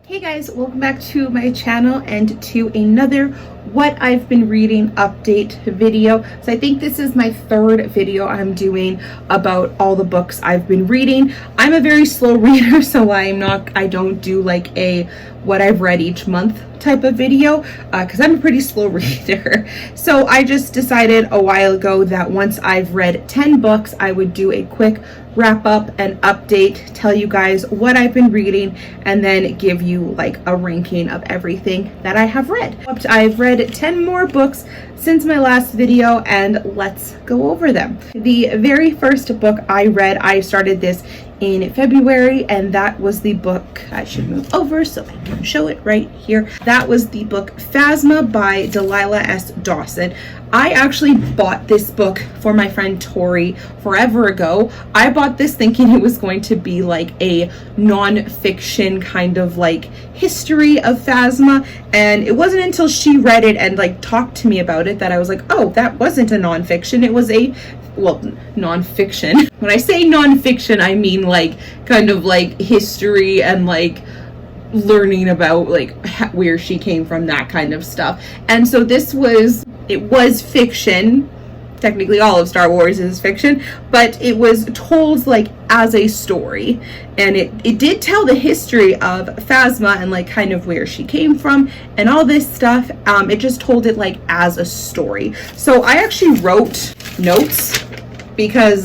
Hey guys, welcome back to my channel and to another what I've been reading update video. So I think this is my third video I'm doing about all the books I've been reading. I'm a very slow reader, so I don't do like a what I've read each month type of video because I'm a pretty slow reader. So I just decided a while ago that once I've read 10 books, I would do a quick wrap up and update, tell you guys what I've been reading, and then give you like a ranking of everything that I have read. I've read 10 more books since my last video, and let's go over them. The very first book I read, I started this in February, and that was the book, I should move over so I can show it right here. That was the book Phasma by Delilah S. Dawson. I actually bought this book for my friend Tori forever ago. I bought this thinking it was going to be like a non-fiction kind of like history of Phasma, and it wasn't until she read it and like talked to me about it that I was like, oh, that wasn't a non-fiction, it was a non-fiction. When I say non-fiction, I mean like kind of like history and like learning about like where she came from, that kind of stuff. And so it was fiction. Technically all of Star Wars is fiction, but it was told like as a story, and it did tell the history of Phasma and like kind of where she came from and all this stuff. It just told it like as a story. So I actually wrote notes because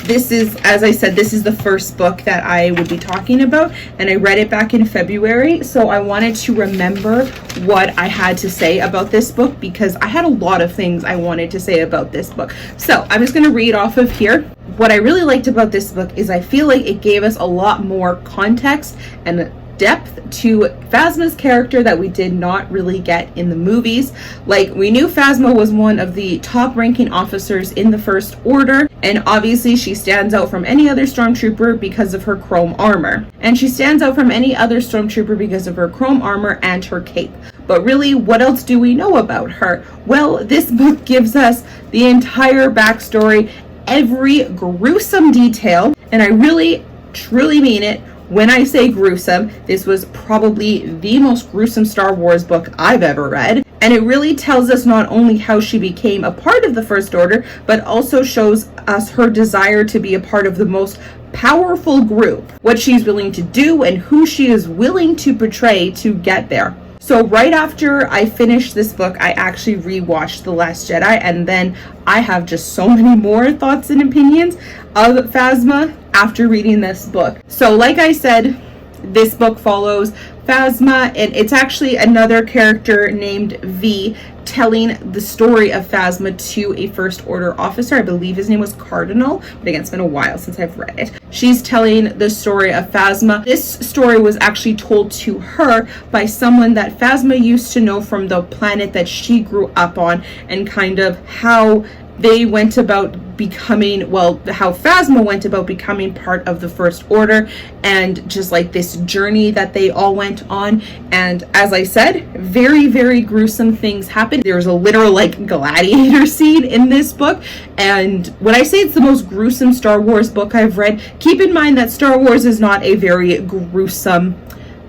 this is, as I said, this is the first book that I would be talking about, and I read it back in February, so I wanted to remember what I had to say about this book because I had a lot of things I wanted to say about this book. So I'm just going to read off of here. What I really liked about this book is I feel like it gave us a lot more context and depth to Phasma's character that we did not really get in the movies. Like, we knew Phasma was one of the top ranking officers in the First Order, and obviously she stands out from any other stormtrooper because of her chrome armor. And she stands out from any other stormtrooper because of her chrome armor and her cape. But really, what else do we know about her? Well, this book gives us the entire backstory, every gruesome detail, and I really, truly mean it. When I say gruesome, this was probably the most gruesome Star Wars book I've ever read. And it really tells us not only how she became a part of the First Order, but also shows us her desire to be a part of the most powerful group, what she's willing to do and who she is willing to betray to get there. So right after I finished this book, I actually rewatched The Last Jedi, and then I have just so many more thoughts and opinions of Phasma after reading this book. So like I said, this book follows Phasma, and it's actually another character named V telling the story of Phasma to a First Order officer. I believe his name was Cardinal, but again, it's been a while since I've read it. She's telling the story of Phasma. This story was actually told to her by someone that Phasma used to know from the planet that she grew up on, and kind of how they went about becoming, well, how Phasma went about becoming part of the First Order, and just like this journey that they all went on. And as I said, very, very gruesome things happened. There's a literal like gladiator scene in this book, and when I say it's the most gruesome Star Wars book I've read, keep in mind that Star Wars is not a very gruesome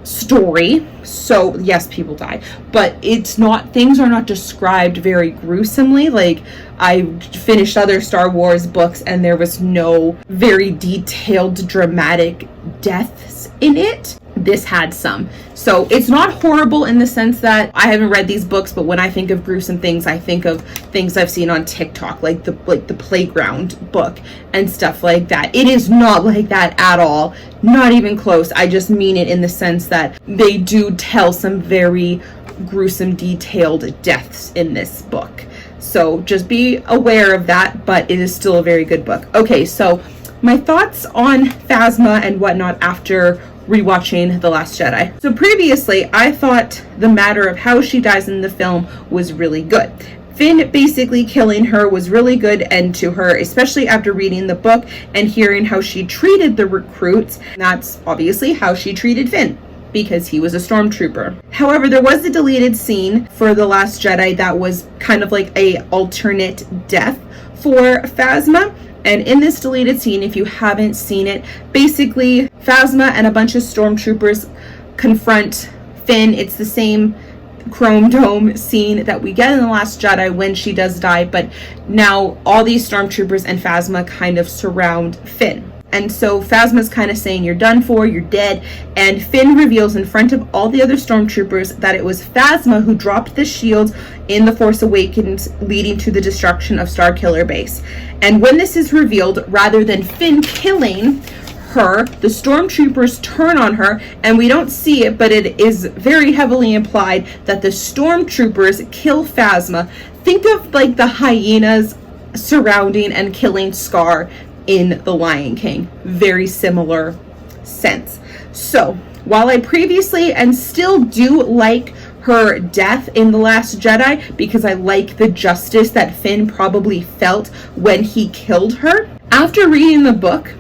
story. So yes, people die, but it's not, things are not described very gruesomely. Like, I finished other Star Wars books and there was no very detailed dramatic deaths in it. This had some. So it's not horrible in the sense that I haven't read these books, but when I think of gruesome things, I think of things I've seen on TikTok, like the Playground book and stuff like that. It is not like that at all. Not even close. I just mean it in the sense that they do tell some very gruesome, detailed deaths in this book. So just be aware of that, but it is still a very good book. Okay, so my thoughts on Phasma and whatnot after rewatching The Last Jedi. So previously, I thought the matter of how she dies in the film was really good. Finn basically killing her was really good end to her, especially after reading the book and hearing how she treated the recruits. That's obviously how she treated Finn, because he was a stormtrooper. However, there was a deleted scene for The Last Jedi that was kind of like a alternate death for Phasma. And in this deleted scene, if you haven't seen it, basically Phasma and a bunch of stormtroopers confront Finn. It's the same Chrome Dome scene that we get in The Last Jedi when she does die, but now all these stormtroopers and Phasma kind of surround Finn. And so Phasma's kind of saying, you're done for, you're dead. And Finn reveals in front of all the other stormtroopers that it was Phasma who dropped the shields in The Force Awakens, leading to the destruction of Starkiller Base. And when this is revealed, rather than Finn killing her, the stormtroopers turn on her, and we don't see it, but it is very heavily implied that the stormtroopers kill Phasma. Think of like the hyenas surrounding and killing Scar in The Lion King. Very similar sense. So while I previously and still do like her death in The Last Jedi, because I like the justice that Finn probably felt when he killed her, after reading the book,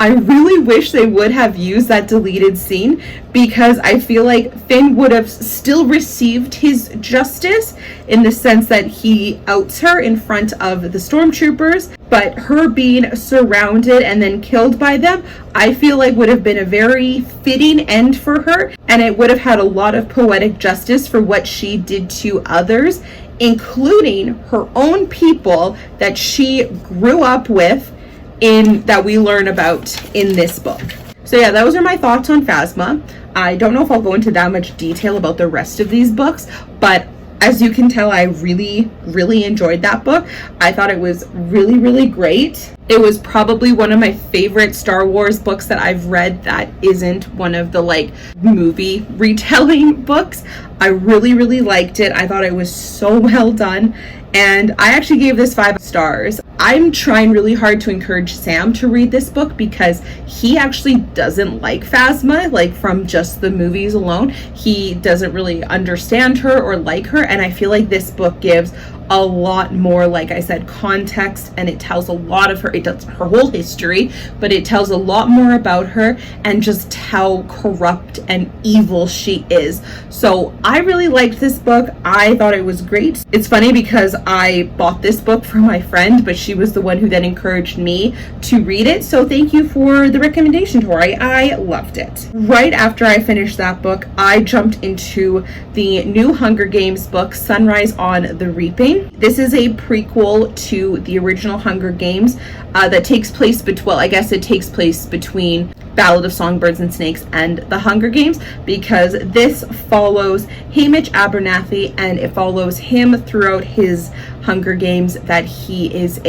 I really wish they would have used that deleted scene, because I feel like Finn would have still received his justice in the sense that he outs her in front of the stormtroopers, but her being surrounded and then killed by them, I feel like would have been a very fitting end for her, and it would have had a lot of poetic justice for what she did to others, including her own people that she grew up with, that we learn about in this book. So yeah, those are my thoughts on Phasma. I don't know if I'll go into that much detail about the rest of these books, but as you can tell, I really, really enjoyed that book. I thought it was really, really great. It was probably one of my favorite Star Wars books that I've read that isn't one of the like movie retelling books. I really, really liked it. I thought it was so well done. And I actually gave this 5 stars. I'm trying really hard to encourage Sam to read this book because he actually doesn't like Phasma, like from just the movies alone. He doesn't really understand her or like her, and I feel like this book gives a lot more, like I said, context, and it tells a lot of her, it does her whole history, but it tells a lot more about her and just how corrupt and evil she is. So I really liked this book. I thought it was great. It's funny because I bought this book for my friend, but she was the one who then encouraged me to read it. So thank you for the recommendation, Tori. I loved it. Right after I finished that book, I jumped into the new Hunger Games book, Sunrise on the Reaping. This is a prequel to the original Hunger Games that takes place it takes place between Ballad of Songbirds and Snakes and the Hunger Games, because this follows Hamish Abernathy and it follows him throughout his Hunger Games that he is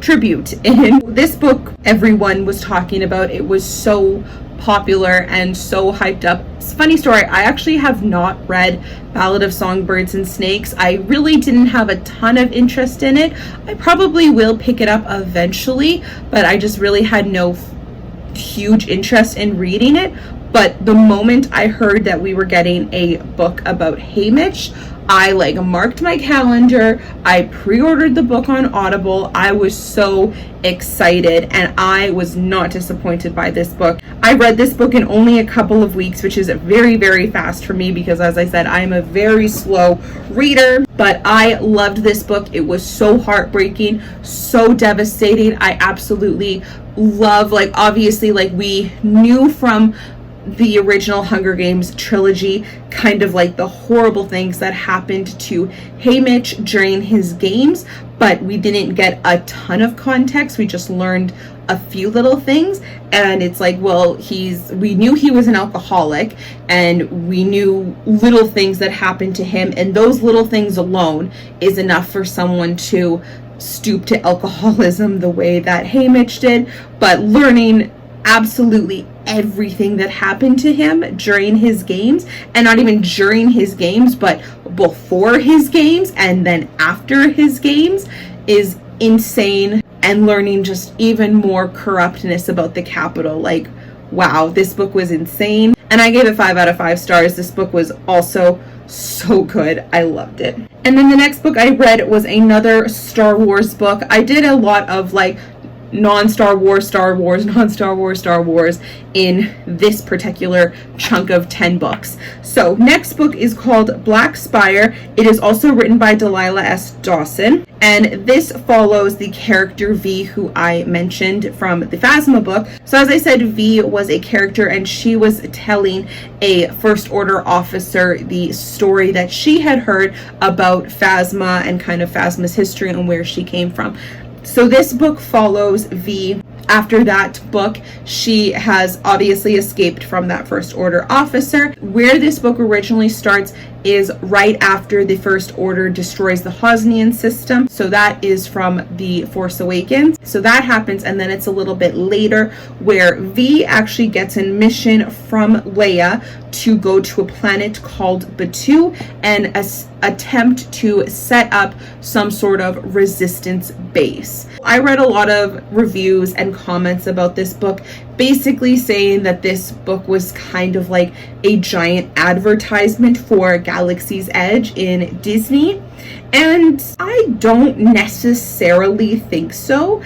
tribute in. This book everyone was talking about. It was so popular and so hyped up. It's a funny story, I actually have not read Ballad of Songbirds and Snakes. I really didn't have a ton of interest in it. I probably will pick it up eventually, but I just really had no huge interest in reading it. But the moment I heard that we were getting a book about Hamish, I marked my calendar. I pre-ordered the book on Audible. I was so excited and I was not disappointed by this book. I read this book in only a couple of weeks, which is very, very fast for me because, as I said, I am a very slow reader, but I loved this book. It was so heartbreaking, so devastating. I absolutely love, obviously, we knew from the original Hunger Games trilogy kind of the horrible things that happened to Hamish during his games, but we didn't get a ton of context. We just learned a few little things, and it's we knew he was an alcoholic, and we knew little things that happened to him, and those little things alone is enough for someone to stoop to alcoholism the way that Hamish did. But learning absolutely everything that happened to him during his games, and not even during his games, but before his games and then after his games, is insane. And learning just even more corruptness about the Capitol. Wow, this book was insane. And I gave it 5 out of 5 stars. This book was also so good. I loved it. And then the next book I read was another Star Wars book. I did a lot of non-Star Wars, Star Wars, non-Star Wars, Star Wars in this particular chunk of 10 books. So next book is called Black Spire. It is also written by Delilah S. Dawson, and this follows the character V, who I mentioned from the Phasma book. So as I said, V was a character, and she was telling a First Order officer the story that she had heard about Phasma and kind of Phasma's history and where she came from. So this book follows V. After that book, she has obviously escaped from that First Order officer. Where this book originally starts is right after the First Order destroys the Hosnian system. So that is from The Force Awakens. So that happens, and then it's a little bit later where V actually gets a mission from Leia to go to a planet called Batuu and attempt to set up some sort of resistance base. I read a lot of reviews and comments about this book, basically saying that this book was kind of like a giant advertisement for Galaxy's Edge in Disney, and I don't necessarily think so.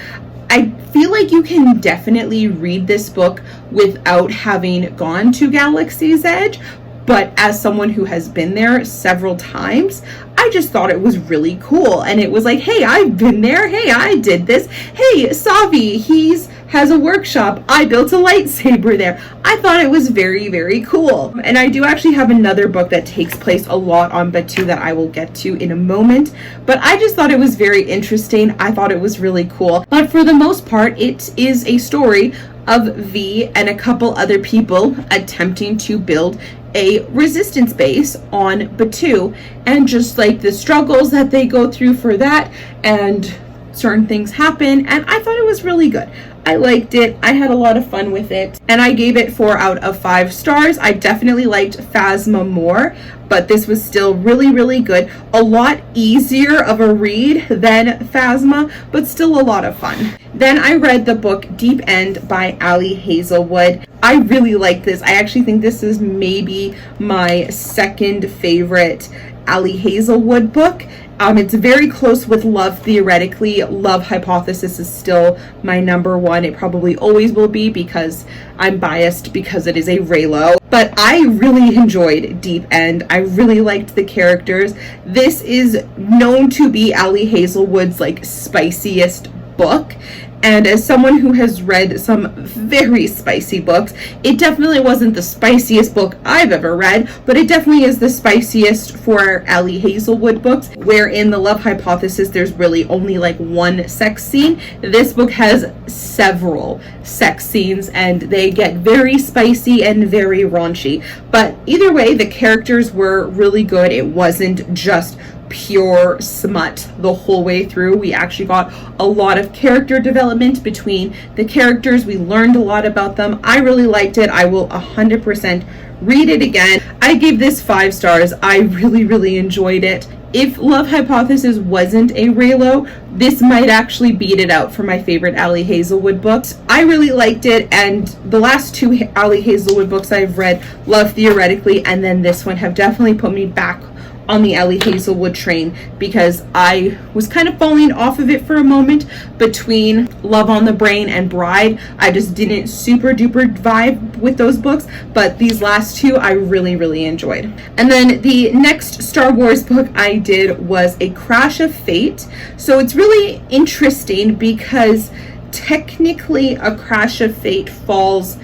I feel like you can definitely read this book without having gone to Galaxy's Edge, but as someone who has been there several times, I just thought it was really cool. And it was like, hey, I've been there. Hey, I did this. Hey, Savi, has a workshop. I built a lightsaber there. I thought it was very, very cool. And I do actually have another book that takes place a lot on Batuu that I will get to in a moment. But I just thought it was very interesting. I thought it was really cool. But for the most part, it is a story of V and a couple other people attempting to build a resistance base on Batuu, and just like the struggles that they go through for that, and certain things happen, and I thought it was really good. I liked it. I had a lot of fun with it, and I gave it 4 out of 5 stars. I definitely liked Phasma more, but this was still really, really good. A lot easier of a read than Phasma, but still a lot of fun. Then I read the book Deep End by Ali Hazelwood. I really like this. I actually think this is maybe my second favorite Ali Hazelwood book. It's very close with Love Theoretically. Love Hypothesis is still my number one. It probably always will be because I'm biased because it is a Reylo. But I really enjoyed Deep End. I really liked the characters. This is known to be Ali Hazelwood's like spiciest book. And as someone who has read some very spicy books, it definitely wasn't the spiciest book I've ever read, but it definitely is the spiciest for Ali Hazelwood books, where in The Love Hypothesis there's really only like one sex scene. This book has several sex scenes, and they get very spicy and very raunchy. But either way, the characters were really good. It wasn't just pure smut the whole way through. We actually got a lot of character development between the characters. We learned a lot about them. I really liked it. I will 100% read it again. I gave this 5 stars. I really, really enjoyed it. If Love Hypothesis wasn't a Reylo, this might actually beat it out for my favorite Ali Hazelwood books. I really liked it, and the last 2 Ali Hazelwood books I've read, Love Theoretically and then this one, have definitely put me back on the Ali Hazelwood train, because I was kind of falling off of it for a moment between Love on the Brain and Bride. I just didn't super duper vibe with those books, but these last 2 I really, really enjoyed. And then the next Star Wars book I did was A Crash of Fate. So it's really interesting because technically A Crash of Fate falls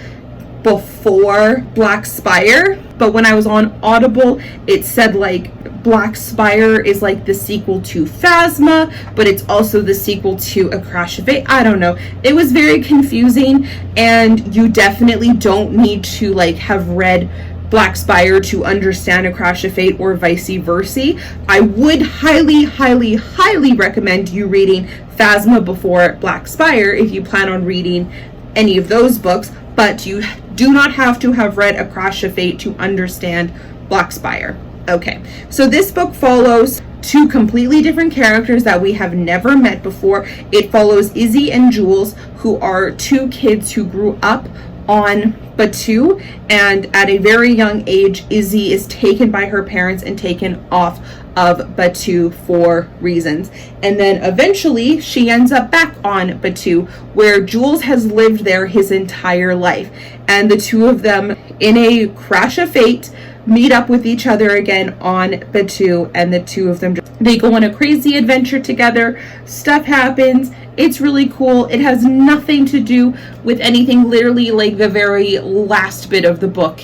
before Black Spire, but when I was on Audible it said like Black Spire is like the sequel to Phasma, but it's also the sequel to A Crash of Fate. I don't know. It was very confusing, and you definitely don't need to like have read Black Spire to understand A Crash of Fate, or vice versa. I would highly, highly, highly recommend you reading Phasma before Black Spire if you plan on reading any of those books, but you do not have to have read A Crash of Fate to understand Black Spire. Okay, so this book follows 2 completely different characters that we have never met before. It follows Izzy and Jules, who are 2 kids who grew up on Batu, and at a very young age, Izzy is taken by her parents and taken off of Batu for reasons. And then eventually she ends up back on Batu, where Jules has lived there his entire life. And the two of them, in a crash of fate, meet up with each other again on Batu, and the two of them, they go on a crazy adventure together. Stuff happens. It's really cool. It has nothing to do with anything. Literally, like, the very last bit of the book,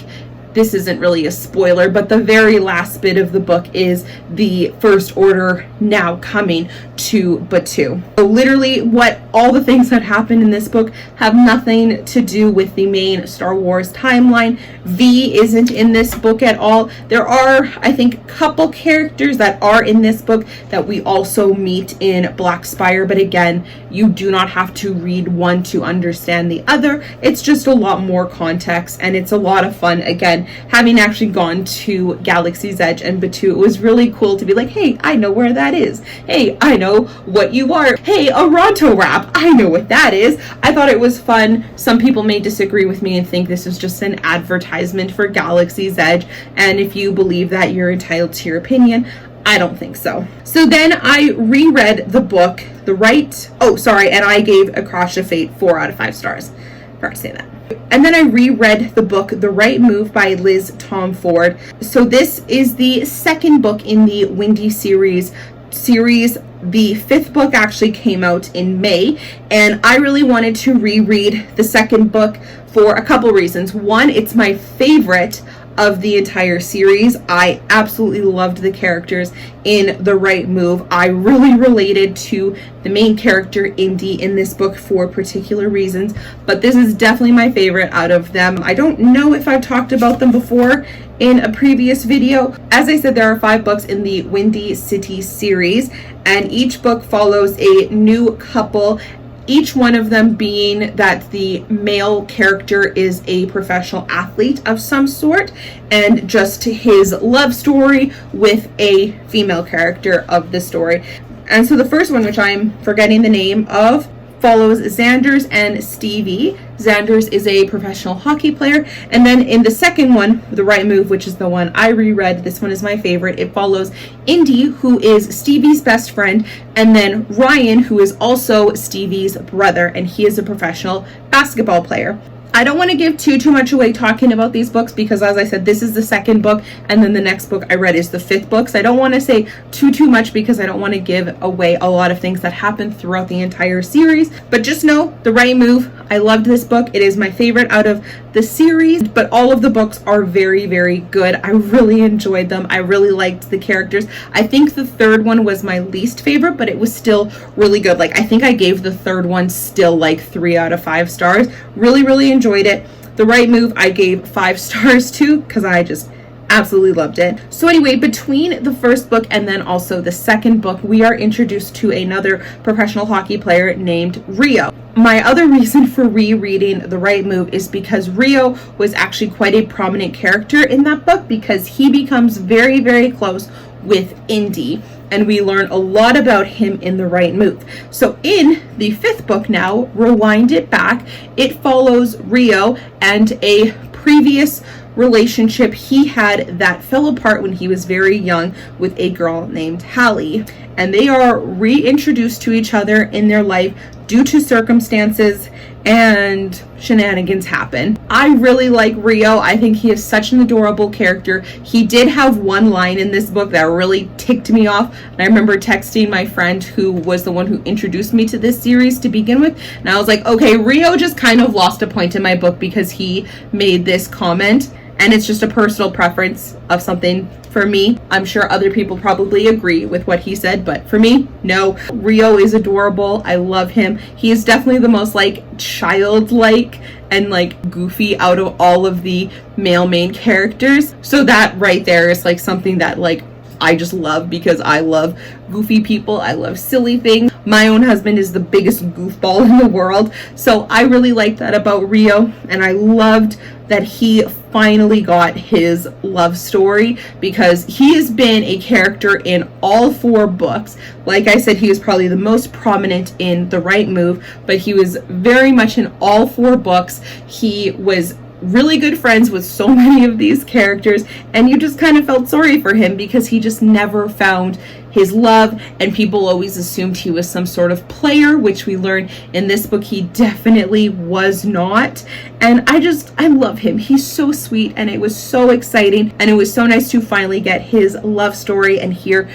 this isn't really a spoiler, but the very last bit of the book is the First Order now coming to Batu. So literally, what all the things that happen in this book have nothing to do with the main Star Wars timeline. V isn't in this book at all. There are, I think, a couple characters that are in this book that we also meet in Black Spire, but again, you do not have to read one to understand the other. It's just a lot more context, and it's a lot of fun. Again, having actually gone to Galaxy's Edge and Batu, it was really cool to be like, hey, I know where that is. Hey, I know what you are. Hey, a Ronto wrap, I know what that is. I thought it was fun. Some people may disagree with me and think this is just an advertisement for Galaxy's Edge, and if you believe that, you're entitled to your opinion. I don't think so. So then I reread the book, and I gave Across of Fate 4 out of 5 stars. Forgot to say that. And then I reread the book, The Right Move by Liz Tom Ford. So this is the second book in the Windy series. The 5th book actually came out in May, and I really wanted to reread the second book for a couple reasons. One, it's my favorite of the entire series. I absolutely loved the characters in The Right Move. I really related to the main character, Indy, in this book for particular reasons, but this is definitely my favorite out of them. I don't know if I've talked about them before in a previous video. As I said, there are 5 books in the Windy City series, and each book follows a new couple, each one of them being that the male character is a professional athlete of some sort, and just his love story with a female character of the story. And so the first one, which I'm forgetting the name of, follows Xanders and Stevie. Xanders is a professional hockey player. And then in the second one, The Right Move, which is the one I reread, this one is my favorite. It follows Indy, who is Stevie's best friend, and then Ryan, who is also Stevie's brother, and he is a professional basketball player. I don't want to give too much away talking about these books because, as I said, this is the second book, and then the next book I read is the 5th book. So I don't want to say too much because I don't want to give away a lot of things that happen throughout the entire series. But just know, The Right Move, I loved this book. It is my favorite out of the series, but all of the books are very, very good. I really enjoyed them. I really liked the characters. I think the third one was my least favorite, but it was still really good. Like, I think I gave the third one still like 3 out of 5 stars. Really enjoyed it. The Right Move I gave 5 stars to because I just absolutely loved it. So anyway, between the first book and then also the second book, we are introduced to another professional hockey player named Rio. My other reason for rereading The Right Move is because Rio was actually quite a prominent character in that book because he becomes very, very close with Indy, and we learn a lot about him in The Right Move. So in the 5th book now, rewind it back, it follows Rio and a previous relationship he had that fell apart when he was very young with a girl named Hallie, and they are reintroduced to each other in their life due to circumstances, and shenanigans happen. I really like Rio. I think he is such an adorable character. He did have one line in this book that really ticked me off, and I remember texting my friend who was the one who introduced me to this series to begin with, and I was like, okay, Rio just kind of lost a point in my book because he made this comment, and it's just a personal preference of something for me. I'm sure other people probably agree with what he said, but for me, no. Rio is adorable. I love him. He is definitely the most like childlike and like goofy out of all of the male main characters. So that right there is like something that like I just love, because I love goofy people. I love silly things. My own husband is the biggest goofball in the world, so I really liked that about Rio, and I loved that he finally got his love story, because he has been a character in all 4 books. Like I said, he was probably the most prominent in The Right Move, but he was very much in all 4 books. He was really good friends with so many of these characters, and you just kind of felt sorry for him because he just never found his love, and people always assumed he was some sort of player, which we learned in this book he definitely was not. And I love him. He's so sweet, and it was so exciting, and it was so nice to finally get his love story and hear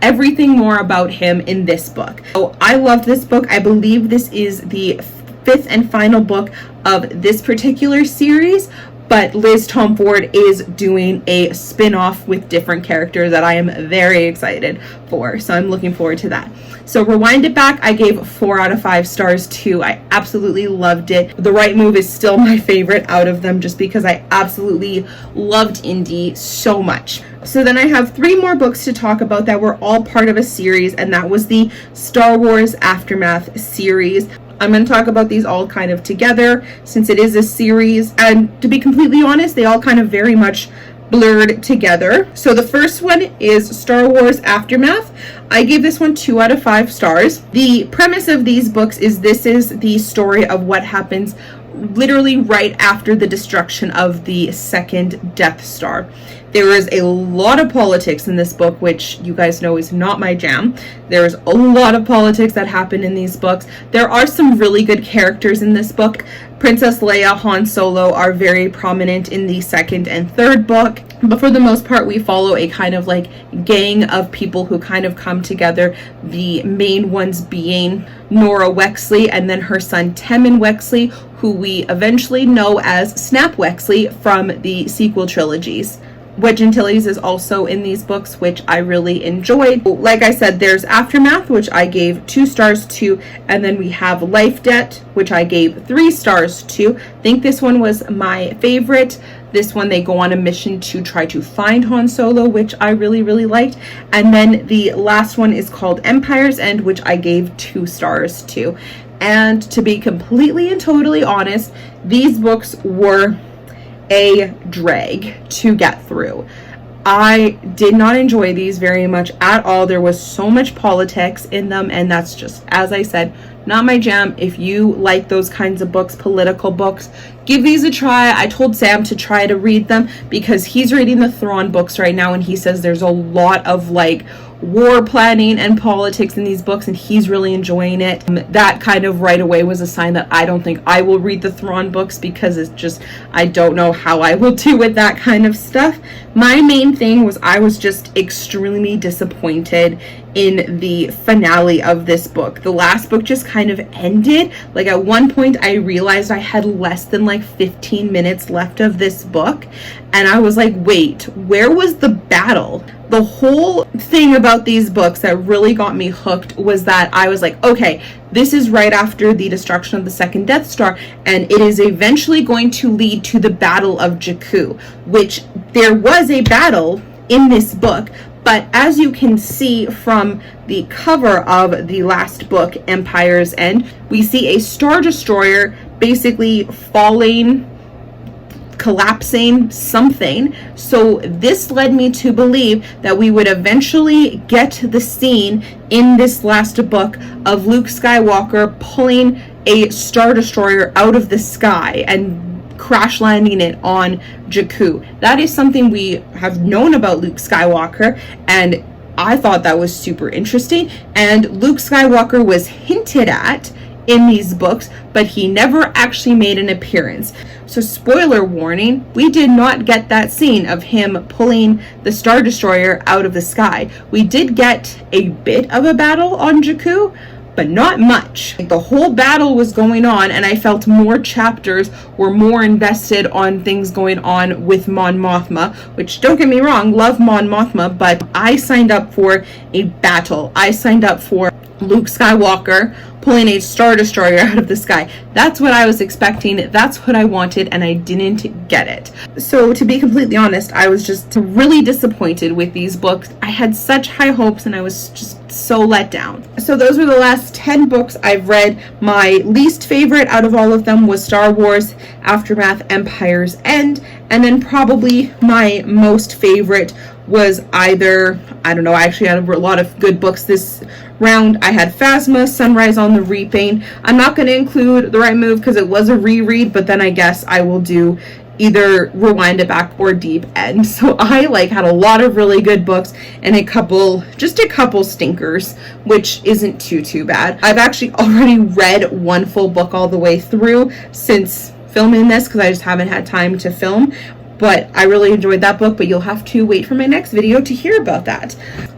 everything more about him in this book. So I love this book. I believe this is the 5th and final book of this particular series, but Liz Tomford is doing a spin-off with different characters that I am very excited for, so I'm looking forward to that. So rewind it back, I gave 4 out of 5 stars too. I absolutely loved it. The Right Move is still my favorite out of them, just because I absolutely loved Indy so much. So then I have 3 more books to talk about that were all part of a series, and that was the Star Wars Aftermath series. I'm going to talk about these all kind of together since it is a series, and to be completely honest, they all kind of very much blurred together. So the first one is Star Wars Aftermath. I gave this one 2 out of 5 stars. The premise of these books is this is the story of what happens literally right after the destruction of the second Death Star. There is a lot of politics in this book, which you guys know is not my jam. There's a lot of politics that happen in these books. There are some really good characters in this book. Princess Leia, Han Solo are very prominent in the 2nd and 3rd book. But for the most part, we follow a kind of like gang of people who kind of come together. The main ones being Nora Wexley and then her son Temmin Wexley, who we eventually know as Snap Wexley from the sequel trilogies. Wedge Antilles is also in these books, which I really enjoyed. Like I said, there's Aftermath, which I gave 2 stars to, and then we have Life Debt, which I gave 3 stars to. I think this one was my favorite. This one, they go on a mission to try to find Han Solo, which I really, really liked. And then the last one is called Empire's End, which I gave 2 stars to. And to be completely and totally honest, these books were a drag to get through. I did not enjoy these very much at all. There was so much politics in them, and that's just, as I said, not my jam. If you like those kinds of books, political books, give these a try. I told Sam to try to read them because he's reading the Thrawn books right now, and he says there's a lot of like war planning and politics in these books, and he's really enjoying it. That kind of right away was a sign that I don't think I will read the Thrawn books, because it's just, I don't know how I will do with that kind of stuff. My main thing was I was just extremely disappointed in the finale of this book. The last book just kind of ended. Like at one point I realized I had less than like 15 minutes left of this book, and I was like, wait, where was the battle? The whole thing about these books that really got me hooked was that I was like, okay, this is right after the destruction of the second Death Star, and it is eventually going to lead to the Battle of Jakku, which there was a battle in this book. But as you can see from the cover of the last book, Empire's End, we see a Star Destroyer basically falling, collapsing, something. So this led me to believe that we would eventually get the scene in this last book of Luke Skywalker pulling a Star Destroyer out of the sky and crash landing it on Jakku. That is something we have known about Luke Skywalker, and I thought that was super interesting. And Luke Skywalker was hinted at in these books, but he never actually made an appearance. So spoiler warning, we did not get that scene of him pulling the Star Destroyer out of the sky. We did get a bit of a battle on Jakku, but not much. The whole battle was going on, and I felt more chapters were more invested on things going on with Mon Mothma, which, don't get me wrong, love Mon Mothma, but I signed up for a battle. I signed up for Luke Skywalker pulling a Star Destroyer out of the sky. That's what I was expecting. That's what I wanted, and I didn't get it. So to be completely honest, I was just really disappointed with these books. I had such high hopes, and I was just so let down. So those were the last 10 books I've read. My least favorite out of all of them was Star Wars, Aftermath, Empire's End, and then probably my most favorite was either, I don't know, I actually had a lot of good books this round. I had Phasma, Sunrise on the Reaping. I'm not going to include The Right Move because it was a reread, but then I guess I will do either Rewind It Back or Deep End. So I had a lot of really good books and just a couple stinkers, which isn't too bad. I've actually already read one full book all the way through since filming this because I just haven't had time to film. But I really enjoyed that book, but you'll have to wait for my next video to hear about that.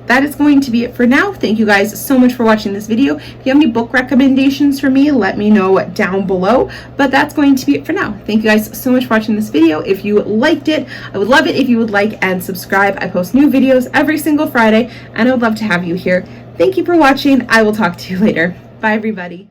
That is going to be it for now. Thank you guys so much for watching this video. If you have any book recommendations for me, let me know down below. But that's going to be it for now. Thank you guys so much for watching this video. If you liked it, I would love it if you would like and subscribe. I post new videos every single Friday, and I would love to have you here. Thank you for watching. I will talk to you later. Bye, everybody.